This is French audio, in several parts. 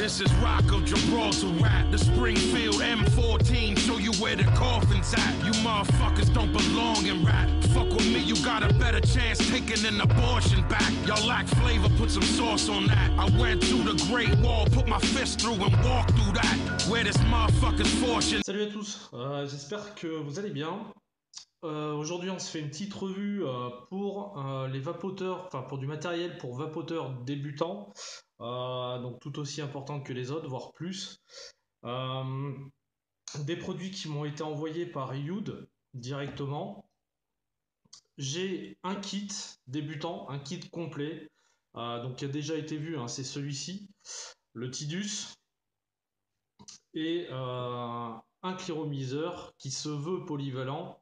This is Rock of Gibraltar rap, the Springfield M14, show you where the coffin's at. You motherfuckers don't belong in rap. Fuck with me, you got a better chance taking an abortion back. Y'all lack flavor, put some sauce on that. I went to the Great Wall, put my fist through and walked through that. Where this motherfucker's fortune. Salut à tous, j'espère que vous allez bien. Aujourd'hui on se fait une petite revue pour les vapoteurs, enfin pour du matériel pour vapoteurs débutants, donc tout aussi important que les autres, voire plus. Des produits qui m'ont été envoyés par Youd directement. J'ai un kit débutant, un kit complet, donc qui a déjà été vu, hein, c'est celui-ci, le Tidus, et un cléromiseur qui se veut polyvalent,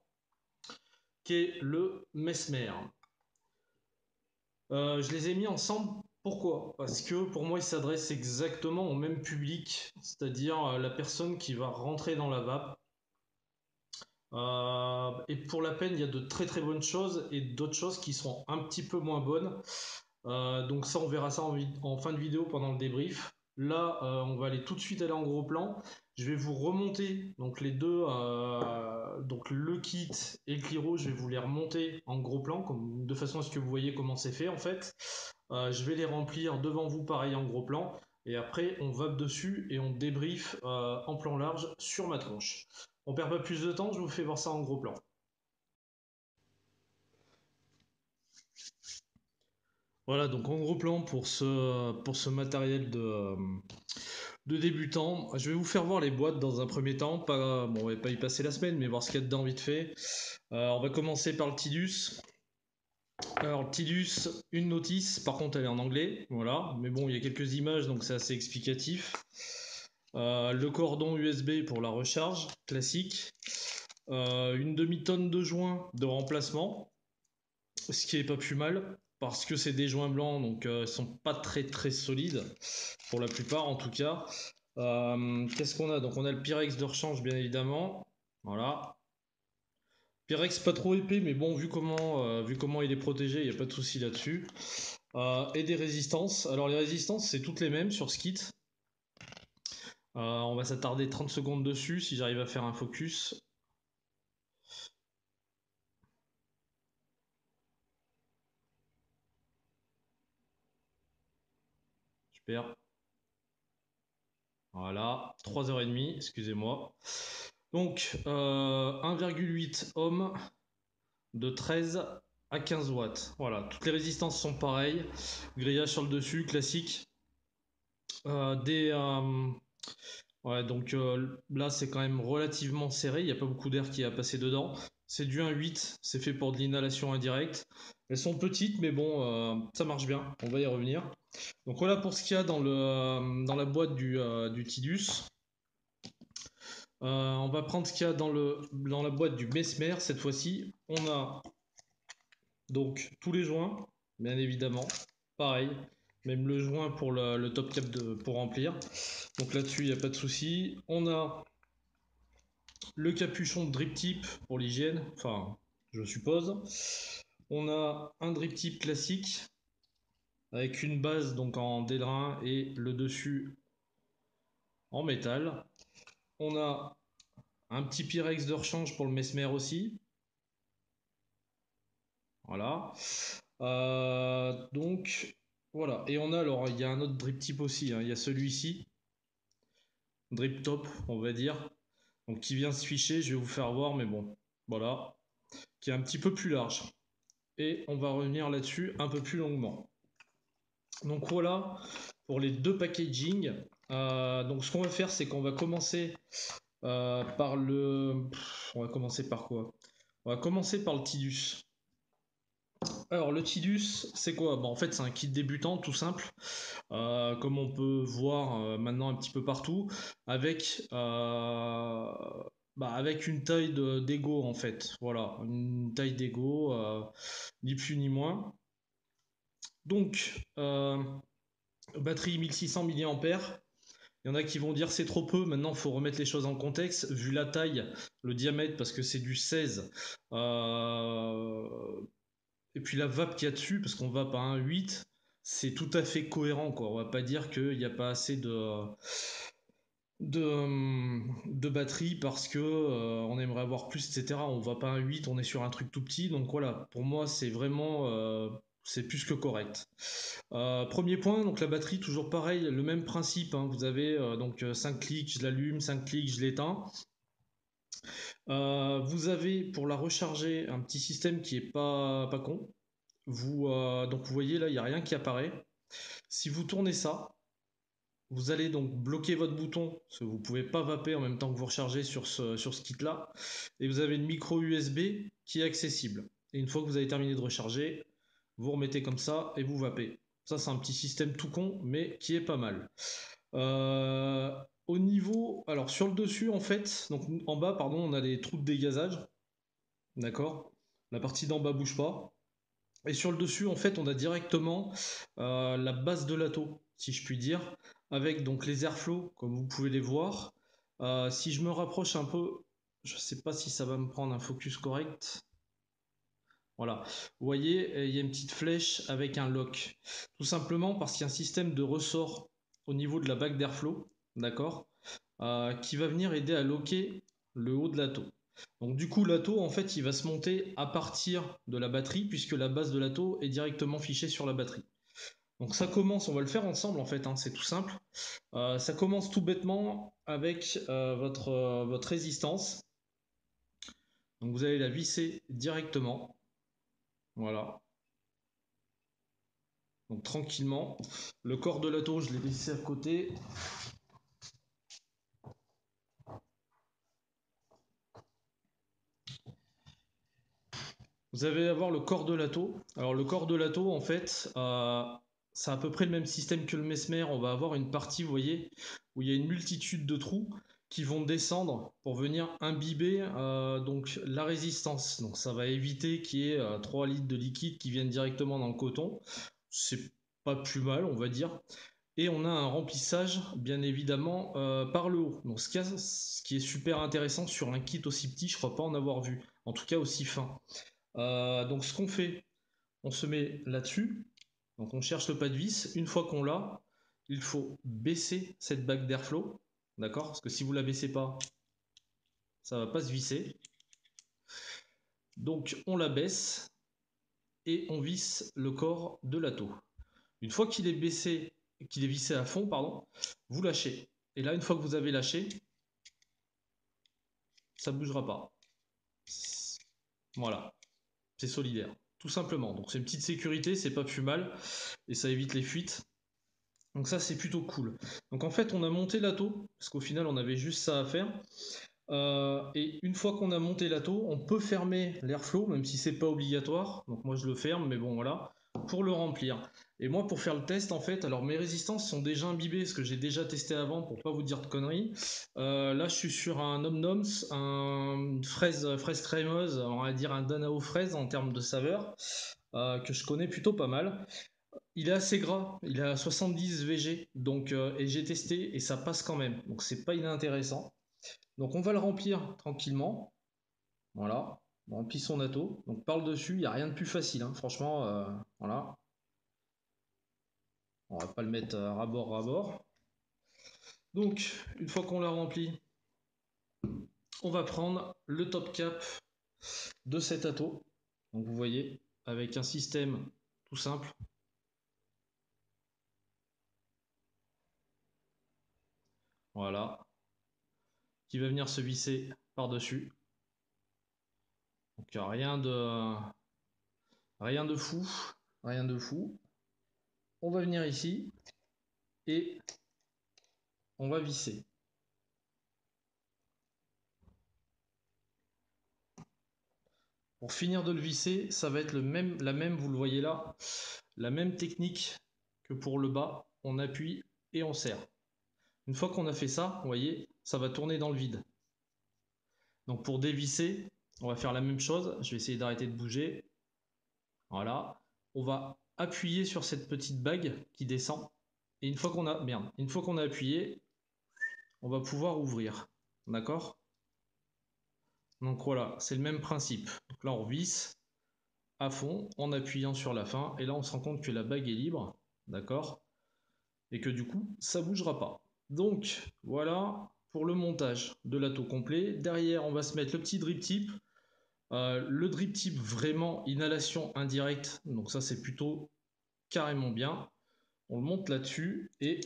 qui est le Mesmer. Je les ai mis ensemble, pourquoi? Parce que pour moi, ils s'adressent exactement au même public, c'est-à-dire la personne qui va rentrer dans la vape. Et pour la peine, il y a de très très bonnes choses et d'autres choses qui sont un petit peu moins bonnes. Donc ça, on verra ça en fin de vidéo pendant le débrief. Là, on va aller tout de suite aller en gros plan. Je vais vous remonter donc les deux, donc le kit et le Cliro, je vais vous les remonter en gros plan, de façon à ce que vous voyez comment c'est fait en fait. Je vais les remplir devant vous pareil en gros plan. Et après, on vape dessus et on débrief en plan large sur ma tronche. On perd pas plus de temps, je vous fais voir ça en gros plan. Voilà, donc en gros plan pour ce matériel de débutant. Je vais vous faire voir les boîtes dans un premier temps. Pas, bon, on va pas y passer la semaine, mais voir ce qu'il y a dedans vite fait. On va commencer par le Tidus. Alors, le Tidus, une notice, par contre elle est en anglais, voilà. Mais bon, il y a quelques images, donc c'est assez explicatif. Le cordon USB pour la recharge, classique. Une demi-tonne de joints de remplacement, ce qui est pas plus mal parce que c'est des joints blancs, donc ils sont pas très très solides pour la plupart en tout cas. Qu'est-ce qu'on a? Donc on a le Pyrex de rechange bien évidemment, voilà. Pyrex pas trop épais, mais bon vu comment il est protégé, il n'y a pas de souci là-dessus. Et des résistances. Alors les résistances c'est toutes les mêmes sur ce kit. On va s'attarder 30 secondes dessus si j'arrive à faire un focus. Super. Voilà, 3h30, excusez-moi. Donc, 1,8 ohm de 13 à 15 watts. Voilà, toutes les résistances sont pareilles. Grillage sur le dessus, classique. Ouais, donc là, c'est quand même relativement serré. Il n'y a pas beaucoup d'air qui a passé dedans. C'est du 1,8, c'est fait pour de l'inhalation indirecte. Elles sont petites, mais bon, ça marche bien. On va y revenir. Donc voilà pour ce qu'il y a dans la boîte du Tidus. On va prendre ce qu'il y a dans la boîte du Mesmer cette fois-ci. On a donc tous les joints, bien évidemment. Pareil, même le joint pour le top cap pour remplir. Donc là-dessus, il n'y a pas de souci. On a le capuchon de drip tip pour l'hygiène, enfin, je suppose. On a un drip tip classique avec une base donc en dédrain et le dessus en métal. On a un petit Pyrex de rechange pour le Mesmer aussi. Voilà. Donc, voilà. Et on a, alors, il y a un autre drip tip aussi, hein. Il y a celui-ci. Drip top, on va dire. Donc, qui vient se ficher. Je vais vous faire voir, mais bon. Voilà. Qui est un petit peu plus large. Et on va revenir là-dessus un peu plus longuement. Donc, voilà pour les deux packaging. Donc, ce qu'on va faire, c'est qu'on va commencer par le. On va commencer par quoi? On va commencer par le Tidus. Alors le Tidus, c'est quoi? En fait, c'est un kit débutant tout simple, comme on peut voir maintenant un petit peu partout, avec, avec une taille d'ego en fait. Voilà, une taille d'ego, ni plus ni moins. Donc, batterie 1600 mAh. Il y en a qui vont dire c'est trop peu. Maintenant, il faut remettre les choses en contexte. Vu la taille, le diamètre, parce que c'est du 16. Et puis la vape qu'il y a dessus, parce qu'on vape à 1,8, c'est tout à fait cohérent, quoi. On va pas dire qu'il n'y a pas assez de batterie parce que on aimerait avoir plus, etc. On va pas à un 8, on est sur un truc tout petit. Donc voilà, pour moi, c'est vraiment c'est plus que correct. Premier point, donc la batterie, toujours pareil, le même principe, hein. Vous avez donc 5 clics, je l'allume, 5 clics, je l'éteins. Vous avez pour la recharger un petit système qui est pas con. Donc vous voyez là, il n'y a rien qui apparaît. Si vous tournez ça, vous allez donc bloquer votre bouton, parce que vous ne pouvez pas vaper en même temps que vous rechargez sur ce kit-là. Et vous avez une micro USB qui est accessible. Et une fois que vous avez terminé de recharger, vous remettez comme ça et vous vapez. Ça, c'est un petit système tout con, mais qui est pas mal. Au niveau, alors sur le dessus, en fait, donc en bas, pardon, on a des trous de dégazage. D'accord. La partie d'en bas bouge pas. Et sur le dessus, en fait, on a directement la base de l'atto, si je puis dire, avec donc les airflows, comme vous pouvez les voir. Si je me rapproche un peu, je ne sais pas si ça va me prendre un focus correct. Voilà. Vous voyez, il y a une petite flèche avec un lock. Tout simplement parce qu'il y a un système de ressort au niveau de la bague d'airflow, d'accord, qui va venir aider à locker le haut de l'atto. Donc du coup, l'atto, en fait, il va se monter à partir de la batterie, puisque la base de l'atto est directement fichée sur la batterie. Donc ça commence, on va le faire ensemble en fait, hein, c'est tout simple. Ça commence tout bêtement avec votre résistance. Donc vous allez la visser directement. Voilà. Donc tranquillement. Le corps de l'atto, je l'ai laissé à côté. Vous allez avoir le corps de l'atto. Alors le corps de l'atto, en fait, c'est à peu près le même système que le Mesmer. On va avoir une partie, vous voyez, où il y a une multitude de trous qui vont descendre pour venir imbiber donc la résistance. Donc ça va éviter qu'il y ait 3 litres de liquide qui viennent directement dans le coton. C'est pas plus mal, on va dire. Et on a un remplissage, bien évidemment, par le haut. Donc ce qui est super intéressant sur un kit aussi petit, je ne crois pas en avoir vu. En tout cas aussi fin. Donc ce qu'on fait, on se met là-dessus. Donc on cherche le pas de vis. Une fois qu'on l'a, il faut baisser cette bague d'airflow. D'accord? Parce que si vous ne la baissez pas, ça ne va pas se visser. Donc on la baisse et on visse le corps de l'atto. Une fois qu'il est baissé, qu'il est vissé à fond, pardon, vous lâchez. Et là, une fois que vous avez lâché, ça ne bougera pas. Voilà, c'est solidaire, tout simplement. Donc c'est une petite sécurité, c'est pas plus mal, et ça évite les fuites. Donc ça c'est plutôt cool. Donc en fait on a monté l'atto, parce qu'au final on avait juste ça à faire. Et une fois qu'on a monté l'atto, on peut fermer l'airflow, même si c'est pas obligatoire. Donc moi je le ferme, mais bon voilà, pour le remplir. Et moi pour faire le test en fait, alors mes résistances sont déjà imbibées, ce que j'ai déjà testé avant pour pas vous dire de conneries. Là je suis sur un Omnoms, une fraise crémeuse, on va dire un Danao fraise en termes de saveur, que je connais plutôt pas mal. Il est assez gras, il est à 70 VG, donc, et j'ai testé et ça passe quand même, donc c'est pas inintéressant. Donc on va le remplir tranquillement, voilà, on remplit son atto, donc par le dessus, il n'y a rien de plus facile, hein. Franchement, voilà. On va pas le mettre ras-bord. Donc, une fois qu'on l'a rempli, on va prendre le top cap de cet atto, donc vous voyez, avec un système tout simple. Voilà, qui va venir se visser par-dessus. Donc rien de fou, rien de fou. On va venir ici et on va visser. Pour finir de le visser, ça va être la même, vous le voyez là, la même technique que pour le bas. On appuie et on serre. Une fois qu'on a fait ça, vous voyez, ça va tourner dans le vide. Donc pour dévisser, on va faire la même chose. Je vais essayer d'arrêter de bouger. Voilà. On va appuyer sur cette petite bague qui descend. Et une fois qu'on a appuyé, on va pouvoir ouvrir. D'accord? Donc voilà, c'est le même principe. Donc là, on visse à fond en appuyant sur la fin. Et là, on se rend compte que la bague est libre. d'accord? Et que du coup, ça bougera pas. Donc, voilà pour le montage de l'atto complet. Derrière, on va se mettre le petit drip tip. Le drip tip, vraiment, inhalation indirecte. Donc ça, c'est plutôt carrément bien. On le monte là-dessus et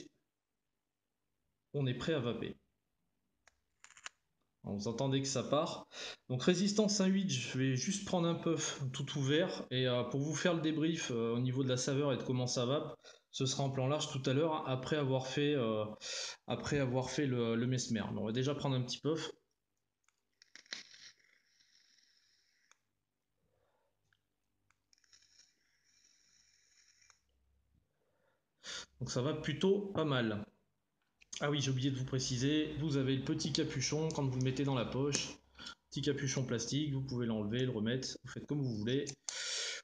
on est prêt à vaper. Vous entendez que ça part. Donc résistance 1.8, je vais juste prendre un puff tout ouvert. Et pour vous faire le débrief au niveau de la saveur et de comment ça vape, ce sera en plan large tout à l'heure, après avoir fait le mesmer. Mais on va déjà prendre un petit puff. Donc ça va plutôt pas mal. Ah oui, j'ai oublié de vous préciser, vous avez le petit capuchon quand vous le mettez dans la poche. Petit capuchon plastique, vous pouvez l'enlever, le remettre, vous faites comme vous voulez.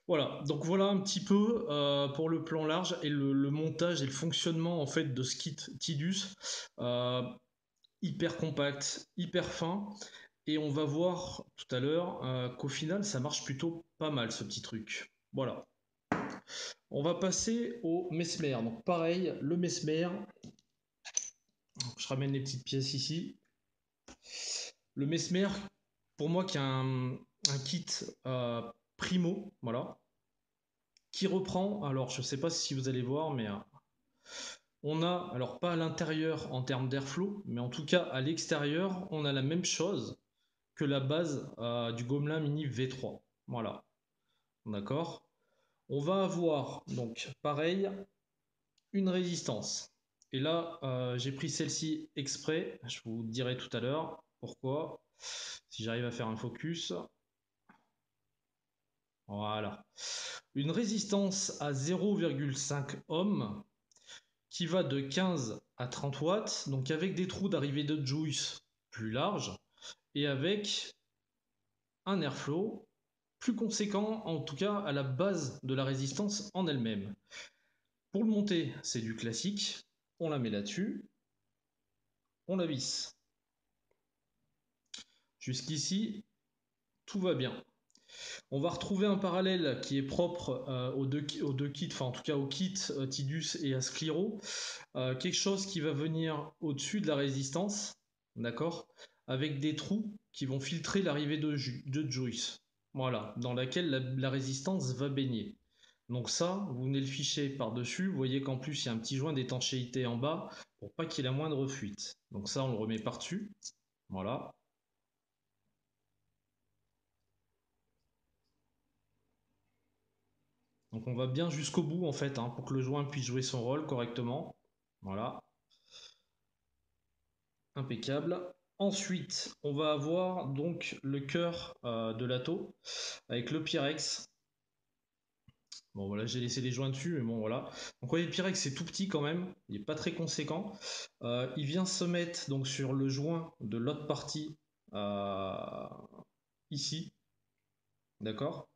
Voilà, donc voilà un petit peu pour le plan large et le montage et le fonctionnement en fait de ce kit Tidus. Euh, Hyper compact, hyper fin. Et on va voir tout à l'heure qu'au final ça marche plutôt pas mal ce petit truc. Voilà. On va passer au mesmer. Donc pareil, le mesmer. Je ramène les petites pièces ici. Le mesmer, pour moi, qui est un kit primo, voilà, qui reprend. Alors, je ne sais pas si vous allez voir, mais on a, alors pas à l'intérieur en termes d'airflow, mais en tout cas à l'extérieur, on a la même chose que la base du Gomelin Mini V3. Voilà, d'accord. On va avoir donc pareil une résistance. Et là, j'ai pris celle-ci exprès. Je vous dirai tout à l'heure pourquoi. Si j'arrive à faire un focus. Voilà. Une résistance à 0,5 ohms qui va de 15 à 30 watts, donc avec des trous d'arrivée de juice plus larges et avec un airflow plus conséquent, en tout cas à la base de la résistance en elle-même. Pour le monter, c'est du classique. On la met là-dessus, on la visse. Jusqu'ici, tout va bien. On va retrouver un parallèle qui est propre aux deux kits, enfin en tout cas au kit Tidus et à Sclero. Quelque chose qui va venir au-dessus de la résistance, d'accord, avec des trous qui vont filtrer l'arrivée de juice, voilà, dans laquelle la résistance va baigner. Donc ça, vous venez le ficher par-dessus, vous voyez qu'en plus il y a un petit joint d'étanchéité en bas pour pas qu'il y ait la moindre fuite. Donc ça, on le remet par-dessus, voilà. Donc on va bien jusqu'au bout en fait, hein, pour que le joint puisse jouer son rôle correctement. Voilà, impeccable. Ensuite, on va avoir donc le cœur de l'atto avec le Pyrex. Bon voilà, j'ai laissé les joints dessus, mais bon voilà. Donc vous voyez, le Pyrex c'est tout petit quand même, il n'est pas très conséquent. Il vient se mettre donc sur le joint de l'autre partie ici, d'accord.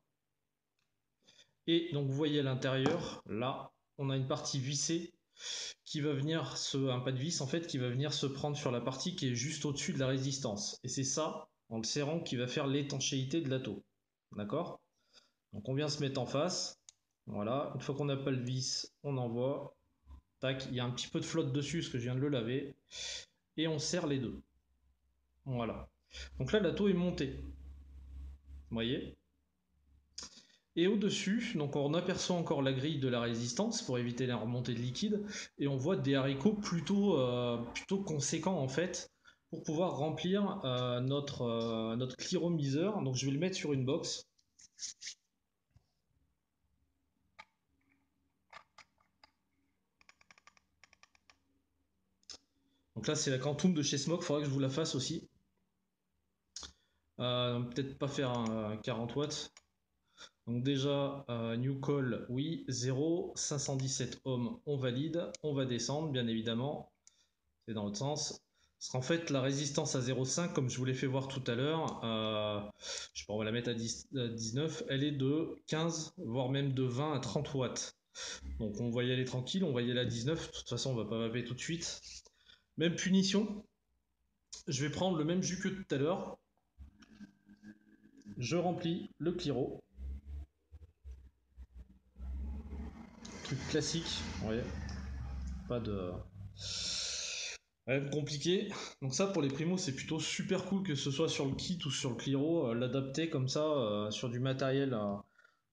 Et donc vous voyez à l'intérieur, là, on a une partie vissée qui va venir un pas de vis en fait, qui va venir se prendre sur la partie qui est juste au-dessus de la résistance. Et c'est ça, en le serrant, qui va faire l'étanchéité de l'atto. D'accord. Donc on vient se mettre en face. Voilà, une fois qu'on n'a pas le vis, on envoie. Tac, il y a un petit peu de flotte dessus parce que je viens de le laver. Et on serre les deux. Voilà. Donc là, l'atto est monté. Vous voyez. Et au-dessus, donc on aperçoit encore la grille de la résistance pour éviter la remontée de liquide, et on voit des haricots plutôt conséquents en fait, pour pouvoir remplir notre clearomiseur. Donc je vais le mettre sur une box. Donc là c'est la Quantum de chez Smoke, il faudra que je vous la fasse aussi. Peut-être pas faire un 40 watts. Donc déjà, New Call, oui, 0, 517 ohms, on valide, on va descendre, bien évidemment, c'est dans l'autre sens. Parce qu'en fait, la résistance à 0,5, comme je vous l'ai fait voir tout à l'heure, je sais pas, on va la mettre à 19, elle est de 15, voire même de 20 à 30 watts. Donc on va y aller tranquille, on va y aller à 19, de toute façon on va pas vaper tout de suite. Même punition, je vais prendre le même jus que tout à l'heure, je remplis le Cliro. truc classique, ouais. Pas de... Rien de compliqué. Donc ça, pour les primos, c'est plutôt super cool que ce soit sur le kit ou sur le Cliro, l'adapter comme ça sur du matériel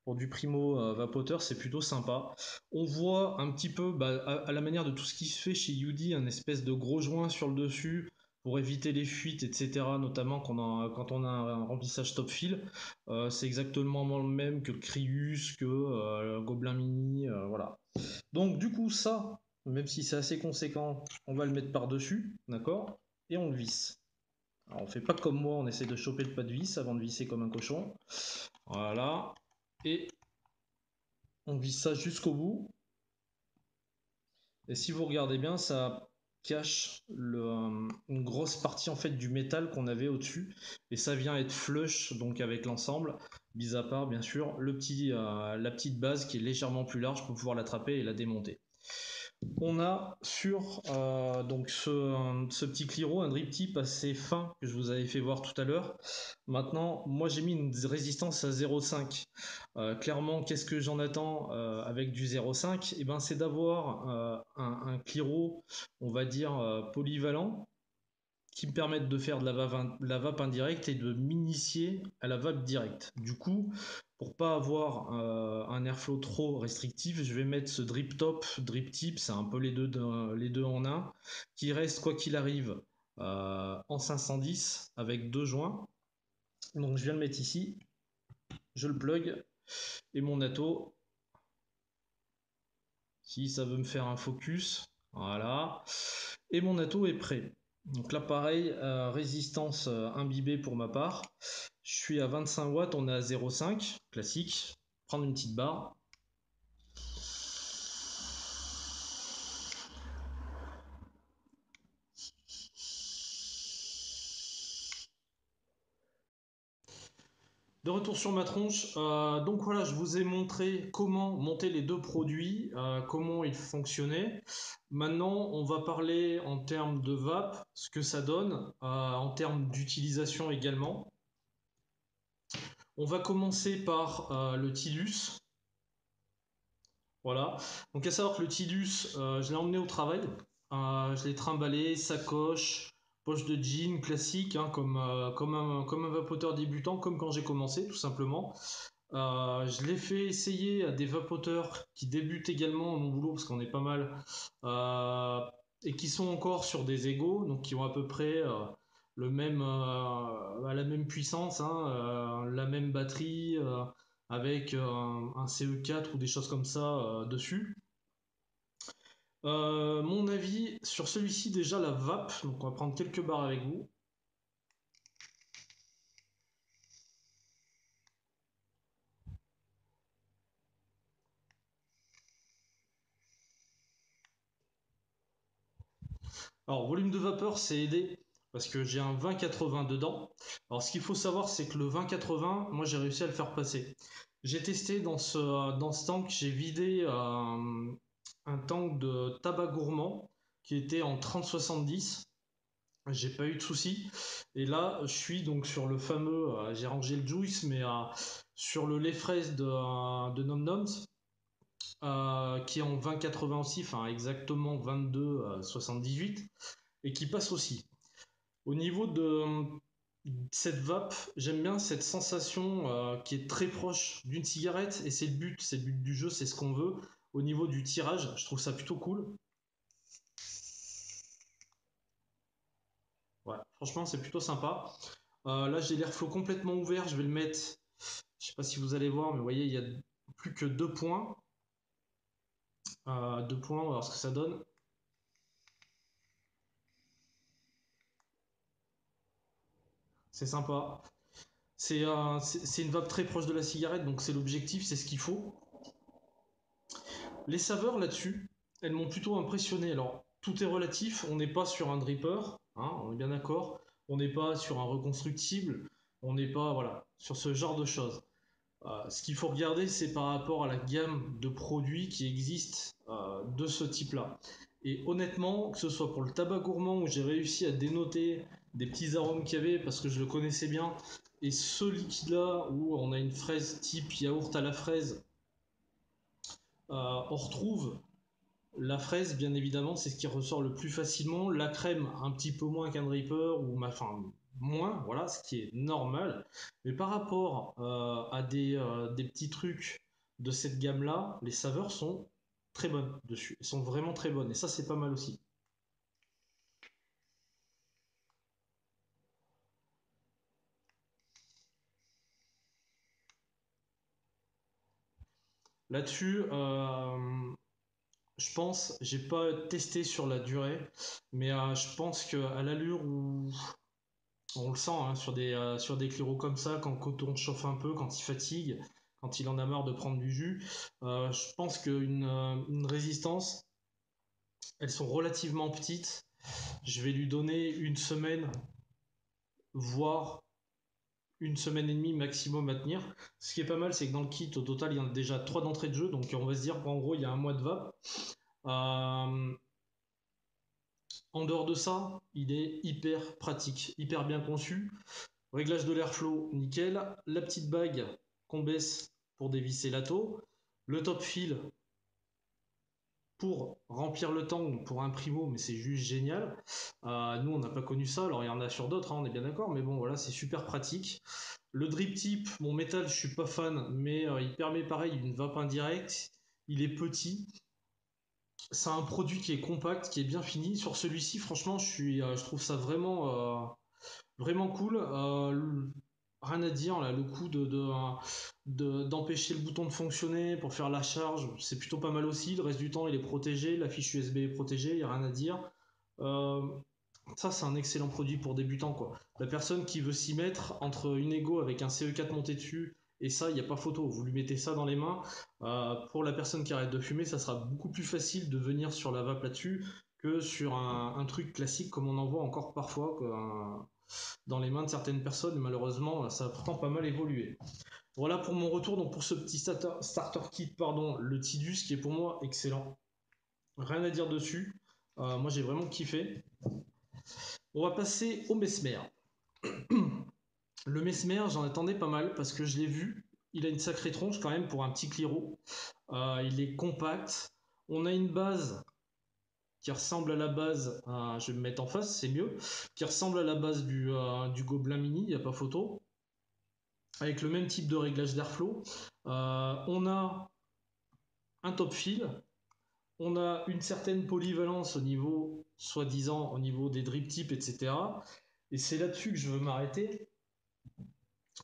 pour du primo vapoteur, c'est plutôt sympa. On voit un petit peu, à la manière de tout ce qui se fait chez Yudi, un espèce de gros joint sur le dessus pour éviter les fuites, etc. Notamment quand on a un remplissage top fill. C'est exactement le même que le Crius, que le Gobelin Mini, voilà. Donc du coup ça, même si c'est assez conséquent, on va le mettre par-dessus, d'accord? Et on le visse. Alors on fait pas comme moi, on essaie de choper le pas de vis avant de visser comme un cochon. Voilà. Et on visse ça jusqu'au bout. Et si vous regardez bien, ça cache une grosse partie en fait du métal qu'on avait au-dessus. Et ça vient être flush donc avec l'ensemble. Mis à part bien sûr la petite base qui est légèrement plus large pour pouvoir l'attraper et la démonter. On a sur donc ce petit Cliro un drip tip assez fin que je vous avais fait voir tout à l'heure. Maintenant, moi j'ai mis une résistance à 0,5. Clairement, qu'est-ce que j'en attends avec du 0,5? Et ben, c'est d'avoir un Cliro, on va dire polyvalent, qui me permettent de faire de la vape indirecte et de m'initier à la vape directe. Du coup, pour pas avoir un airflow trop restrictif, je vais mettre ce drip top, drip tip, c'est un peu les deux en un, qui reste quoi qu'il arrive en 510 avec deux joints. Donc je viens le mettre ici, je le plug et mon atto, si ça veut me faire un focus, voilà, et mon atto est prêt. Donc là pareil, résistance imbibée pour ma part. Je suis à 25 watts, on est à 0,5, classique. Prendre une petite barre. De retour sur ma tronche, donc voilà, je vous ai montré comment monter les deux produits, comment ils fonctionnaient. Maintenant, on va parler en termes de vape, ce que ça donne, en termes d'utilisation également. On va commencer par le Tilus. Voilà. Donc à savoir que le Tilus, je l'ai emmené au travail. Je l'ai trimballé, sacoche, poche de jean classique, hein, comme un vapoteur débutant, comme quand j'ai commencé, tout simplement. Je l'ai fait essayer à des vapoteurs qui débutent également à mon boulot, parce qu'on est pas mal, et qui sont encore sur des égos, donc qui ont à peu près la même puissance, hein, la même batterie, avec un CE4 ou des choses comme ça dessus. Mon avis sur celui-ci, déjà la vape, donc on va prendre quelques barres avec vous. Alors, volume de vapeur, c'est aidé parce que j'ai un 20-80 dedans. Alors, ce qu'il faut savoir, c'est que le 20-80, moi, j'ai réussi à le faire passer. J'ai testé dans ce tank, j'ai vidé un tank de tabac gourmand qui était en 30-70. J'ai pas eu de soucis. Et là, je suis donc sur le fameux, j'ai rangé le juice, mais sur le lait fraise de Nom Noms, qui est en 20-80 aussi, enfin exactement 22-78 et qui passe aussi. Au niveau de cette vape, j'aime bien cette sensation qui est très proche d'une cigarette et c'est le but du jeu, c'est ce qu'on veut. Au niveau du tirage, je trouve ça plutôt cool. Ouais, franchement, c'est plutôt sympa. Là, j'ai l'airflow complètement ouvert, je vais le mettre. Je sais pas si vous allez voir, mais vous voyez, il y a plus que 2 points. 2 points, on va voir ce que ça donne. C'est sympa. C'est une vape très proche de la cigarette, donc c'est l'objectif, c'est ce qu'il faut. Les saveurs là-dessus, elles m'ont plutôt impressionné. Alors, tout est relatif, on n'est pas sur un dripper, hein, on est bien d'accord. On n'est pas sur un reconstructible, on n'est pas voilà, sur ce genre de choses. Ce qu'il faut regarder, c'est par rapport à la gamme de produits qui existent de ce type-là. Et honnêtement, que ce soit pour le tabac gourmand où j'ai réussi à dénoter des petits arômes qu'il y avait parce que je le connaissais bien, et ce liquide-là où on a une fraise type yaourt à la fraise On retrouve la fraise, bien évidemment, c'est ce qui ressort le plus facilement. La crème, un petit peu moins qu'un dripper, enfin, moins, voilà, ce qui est normal. Mais par rapport à des petits trucs de cette gamme-là, les saveurs sont très bonnes dessus. Elles sont vraiment très bonnes. Et ça, c'est pas mal aussi. Là-dessus, je pense, j'ai pas testé sur la durée, mais je pense qu'à l'allure où on le sent hein, sur des cliros comme ça, quand le coton chauffe un peu, quand il fatigue, quand il en a marre de prendre du jus, je pense qu'une résistance, elles sont relativement petites. Je vais lui donner une semaine, voire une semaine et demie maximum à tenir. Ce qui est pas mal, c'est que dans le kit, au total, il y en a déjà 3 d'entrée de jeu, donc on va se dire qu'en gros, il y a un mois de vape. Euh, En dehors de ça, il est hyper pratique, hyper bien conçu. Réglage de l'airflow, nickel. La petite bague qu'on baisse pour dévisser la taux. Le top fill pour remplir le temps pour un primo, mais c'est juste génial. Nous, on n'a pas connu ça, alors il y en a sur d'autres, hein, on est bien d'accord, mais bon, voilà, c'est super pratique. Le drip tip, mon métal, je suis pas fan, mais il permet pareil une vape indirecte. Il est petit, c'est un produit qui est compact, qui est bien fini. Sur celui-ci, franchement, je trouve ça vraiment cool. Rien à dire, là, le coup d'empêcher le bouton de fonctionner pour faire la charge, c'est plutôt pas mal aussi. Le reste du temps, il est protégé, la fiche USB est protégée, il n'y a rien à dire. Euh, Ça, c'est un excellent produit pour débutants, quoi. La personne qui veut s'y mettre entre une Ego avec un CE4 monté dessus et ça, il n'y a pas photo. Vous lui mettez ça dans les mains. Pour la personne qui arrête de fumer, ça sera beaucoup plus facile de venir sur la vape là-dessus que sur un truc classique comme on en voit encore parfois dans les mains de certaines personnes. Malheureusement, ça a pourtant pas mal évolué. Voilà pour mon retour donc pour ce petit starter kit, pardon, le Tidus qui est pour moi excellent. Rien à dire dessus. Moi, j'ai vraiment kiffé. On va passer au Mesmer. Le Mesmer, j'en attendais pas mal parce que je l'ai vu. Il a une sacrée tronche quand même pour un petit Cliro. Il est compact. On a une base qui ressemble à la base, je vais me mettre en face, c'est mieux, qui ressemble à la base du Gobelin Mini, il n'y a pas photo, avec le même type de réglage d'airflow. On a un top fill, on a une certaine polyvalence au niveau, soi-disant, au niveau des drip tips, etc. Et c'est là-dessus que je veux m'arrêter.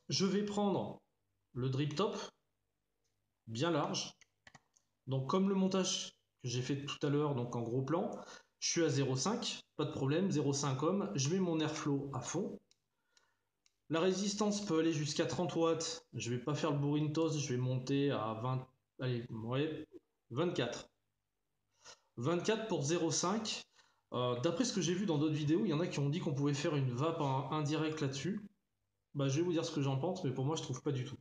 Je vais prendre le drip top, bien large. Donc comme le montage que j'ai fait tout à l'heure, donc en gros plan, je suis à 0,5, pas de problème, 0,5 ohm. Je mets mon airflow à fond. La résistance peut aller jusqu'à 30 watts. Je vais pas faire le bourrin toast, je vais monter à 20, allez, ouais, 24. 24 pour 0,5. D'après ce que j'ai vu dans d'autres vidéos, il y en a qui ont dit qu'on pouvait faire une vape indirecte là-dessus. Bah, je vais vous dire ce que j'en pense, mais pour moi, je trouve pas du tout.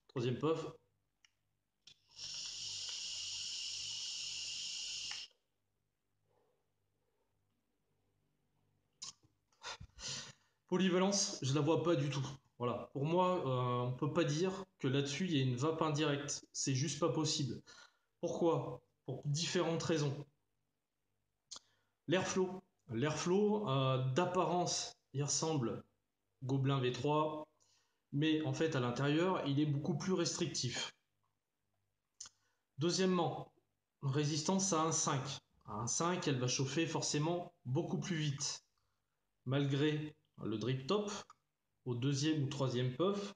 Troisième puff. Polyvalence, je la vois pas du tout. Voilà. Pour moi, on peut pas dire que là-dessus, il y a une vape indirecte. C'est juste pas possible. Pourquoi? Pour différentes raisons. L'airflow. L'airflow, d'apparence, il ressemble Gobelin V3, mais en fait, à l'intérieur, il est beaucoup plus restrictif. Deuxièmement, résistance à un 5. À un 5, elle va chauffer forcément beaucoup plus vite. Malgré le drip top, au deuxième ou troisième puff,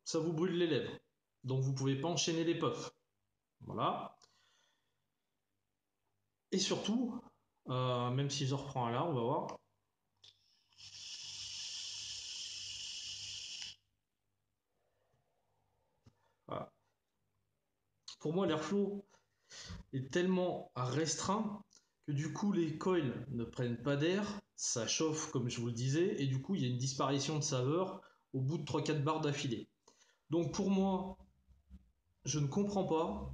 ça vous brûle les lèvres. Donc vous ne pouvez pas enchaîner les puffs. Voilà. Et surtout, même si je reprends là, on va voir. Voilà. Pour moi, l'airflow est tellement restreint que du coup les coils ne prennent pas d'air, ça chauffe comme je vous le disais, et du coup il y a une disparition de saveur au bout de 3-4 barres d'affilée. Donc pour moi, je ne comprends pas,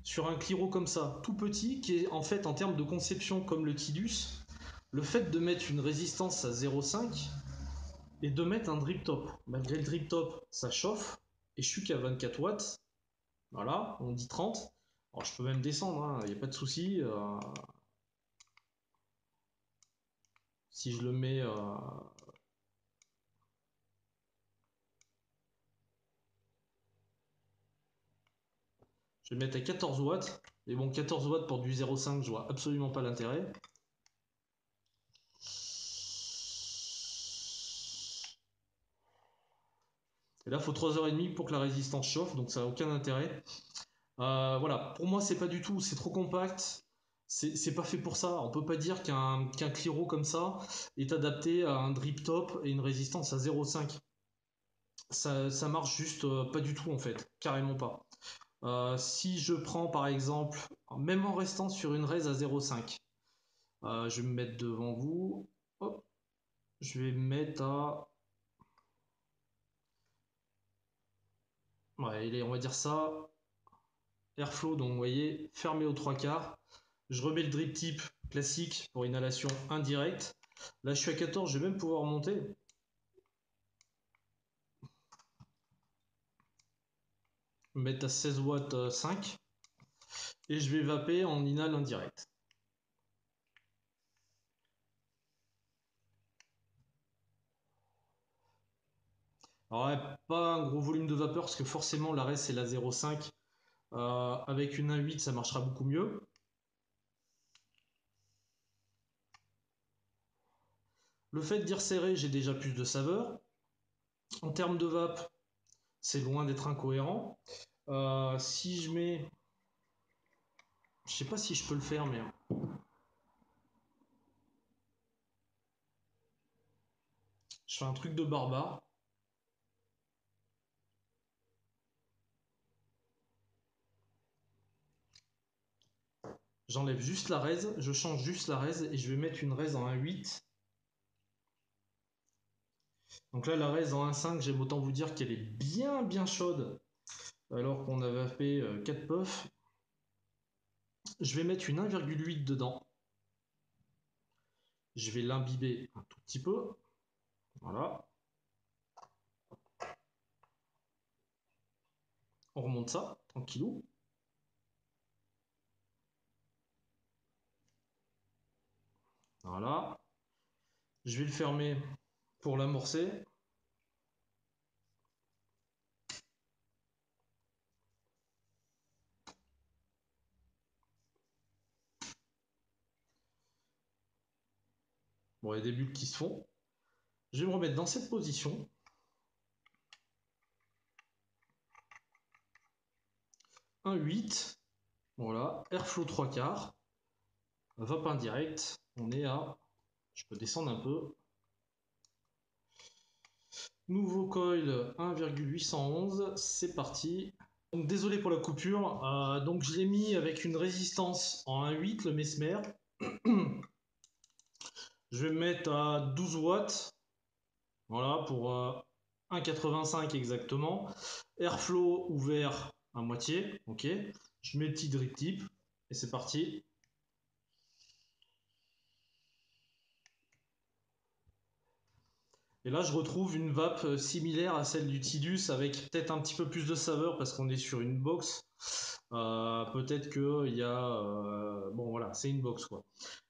sur un Cliro comme ça, tout petit, qui est en fait en termes de conception comme le Tidus, le fait de mettre une résistance à 0,5 et de mettre un drip top. Malgré le drip top, ça chauffe, et je suis qu'à 24 watts, voilà, on dit 30. Alors je peux même descendre, il n'y a pas de souci. Si je le mets... je vais le mettre à 14 watts. Mais bon, 14 watts pour du 0,5, je vois absolument pas l'intérêt. Et là, il faut 3h30 pour que la résistance chauffe, donc ça n'a aucun intérêt. Voilà, pour moi, c'est pas du tout, c'est trop compact. C'est pas fait pour ça. On peut pas dire qu'un Cliro comme ça est adapté à un drip top et une résistance à 0,5. Ça marche juste pas du tout en fait, carrément pas. Si je prends par exemple, même en restant sur une raise à 0,5, je vais me mettre devant vous. Hop, je vais me mettre à... Ouais, on va dire ça, Airflow, donc vous voyez, fermé aux trois quarts. Je remets le drip tip classique pour inhalation indirecte. Là, je suis à 14, je vais même pouvoir monter. Mettre à 16 watts 5. Et je vais vaper en inhale indirect. Alors, ouais, pas un gros volume de vapeur parce que forcément, l'arrêt c'est la 0,5. Avec une 1,8, ça marchera beaucoup mieux. Le fait d'y resserrer, j'ai déjà plus de saveur. En termes de vape, c'est loin d'être incohérent. Si je mets... Je sais pas si je peux le faire, mais... Je fais un truc de barbare. J'enlève juste la raise, je change juste la raise et je vais mettre une raise en 1,8. Donc là, la raise en 1,5, j'aime autant vous dire qu'elle est bien bien chaude alors qu'on avait fait 4 puffs. Je vais mettre une 1,8 dedans. Je vais l'imbiber un tout petit peu. Voilà. On remonte ça, tranquillou. Voilà. Je vais le fermer pour l'amorcer. Bon, il y a des bulles qui se font. Je vais me remettre dans cette position. Un 8. Voilà. Airflow 3 quarts. Vape indirect. On est à... Je peux descendre un peu. Nouveau coil 1,811. C'est parti. Donc, désolé pour la coupure. Donc je l'ai mis avec une résistance en 1,8, le Mesmer. Je vais me mettre à 12 watts. Voilà, pour 1,85 exactement. Airflow ouvert à moitié. Ok. Je mets le petit drip tip. Et c'est parti. Et là, je retrouve une vape similaire à celle du Tidus avec peut-être un petit peu plus de saveur parce qu'on est sur une box. Peut-être qu'il y a... bon, voilà, c'est une box quoi.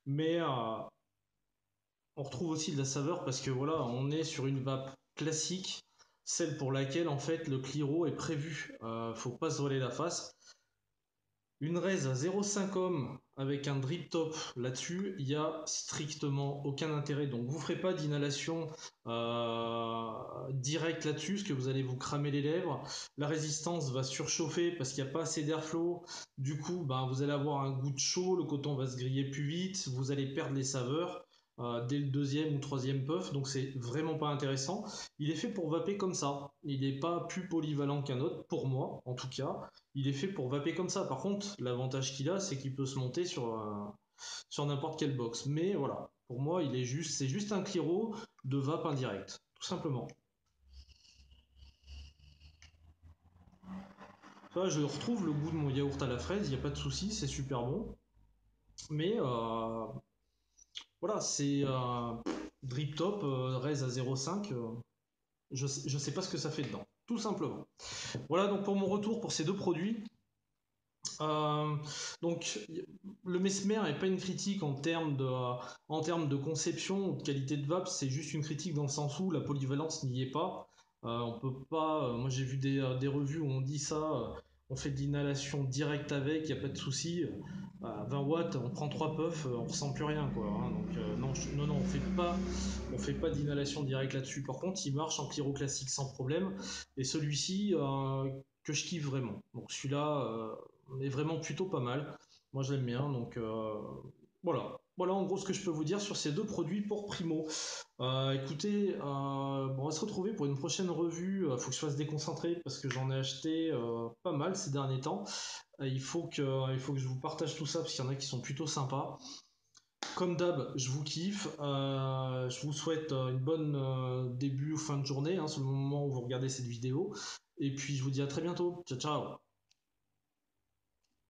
Mais on retrouve aussi de la saveur parce que voilà, on est sur une vape classique, celle pour laquelle en fait le Cliro est prévu. Faut pas se voiler la face. Une raise à 0,5 ohm avec un drip top là-dessus, il n'y a strictement aucun intérêt. Donc vous ne ferez pas d'inhalation directe là-dessus, parce que vous allez vous cramer les lèvres. La résistance va surchauffer parce qu'il n'y a pas assez d'airflow. Du coup, ben, vous allez avoir un goût de chaud, le coton va se griller plus vite, vous allez perdre les saveurs. Dès le deuxième ou troisième puff, donc c'est vraiment pas intéressant. Il est fait pour vaper comme ça. Il n'est pas plus polyvalent qu'un autre, pour moi en tout cas. Il est fait pour vaper comme ça. Par contre, l'avantage qu'il a, c'est qu'il peut se monter sur n'importe quelle box. Mais voilà, pour moi, c'est juste un Cliro de vape indirect, tout simplement. Enfin, je retrouve le goût de mon yaourt à la fraise, il n'y a pas de souci, c'est super bon. Mais voilà, c'est Drip Top, Raise à 0,5, je sais pas ce que ça fait dedans, tout simplement. Voilà donc pour mon retour pour ces deux produits. Euh, donc le Mesmer n'est pas une critique en termes de conception ou de qualité de vape, c'est juste une critique dans le sens où la polyvalence n'y est pas. On peut pas. Moi j'ai vu des revues où on dit ça, on fait de l'inhalation directe avec, il n'y a pas de souci. À 20 watts, on prend 3 puffs, on ressent plus rien quoi. Hein. Donc non, non, on fait pas d'inhalation directe là-dessus. Par contre, il marche en pyroclassique sans problème. Et celui-ci que je kiffe vraiment. Donc celui-là est vraiment plutôt pas mal. Moi je l'aime bien. Donc voilà. Voilà en gros ce que je peux vous dire sur ces deux produits pour Primo. Écoutez, bon, on va se retrouver pour une prochaine revue. Faut que je fasse déconcentrer parce que j'en ai acheté pas mal ces derniers temps. Il faut que je vous partage tout ça parce qu'il y en a qui sont plutôt sympas. Comme d'hab, je vous kiffe. Je vous souhaite une bonne début ou fin de journée, hein, c'est le moment où vous regardez cette vidéo. Et puis je vous dis à très bientôt. Ciao, ciao.